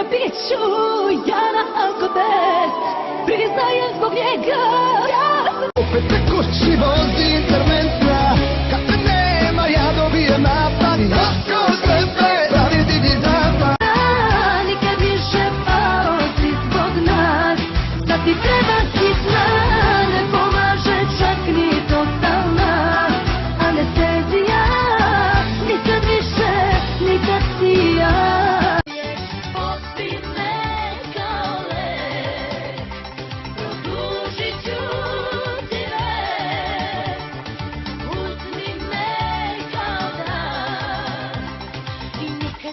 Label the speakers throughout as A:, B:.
A: bit ću Jana ako te priznajem zbog njega.
B: Opet preko život interventna, kad te nema ja dobijem napad. Nasko sebe pravi divlji zapad.
A: Nikad više pao si zbog nas, da ti treba hitna, ne pomaže čak ni totalna anestezija. Nikad više, nikad si ja.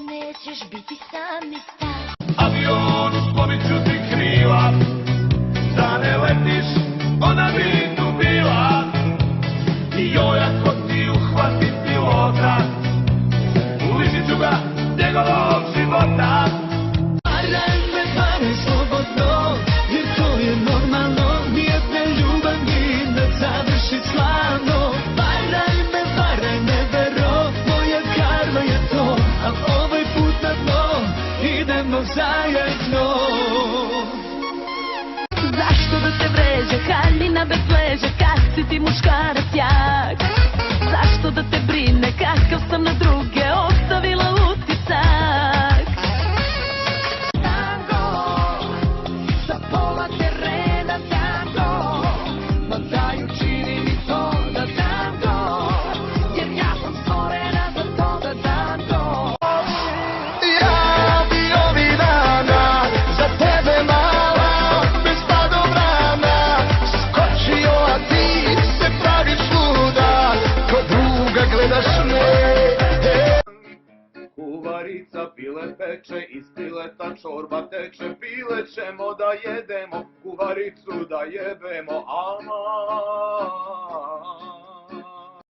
A: Nećeš biti sam ni sam.
C: Avion, slomit ću ti krila, da ne letiš, ona bi tu bila. I joj, ako ti uhvati pilota, uližit ću ga njegovog života.
B: Varaj me, varaj slobodno, jer to je normalno. Nijedne ljubav mi ne završi slavno. Varaj me, vero, moja karma je to, al ovaj put na dno idemo zajedno.
A: Zašto da te vređe, haljina bez leđa, kad si ti muškarac jak? Zašto da te brine, kakav sam na druge ostavila utisak? Tango, za pola terena tango, ma daju čini mi to da tango, jer ja sam stvorena za to da tango.
B: Ja bi ovih dana za tebe mala, bez padobrana skočio, a ti se praviš luda, ko druga gledaš me.
C: Kuvarica pile peče, iz pileta čorba teče, pile ćemo da jedemo, kuvaricu da jebemo, aman.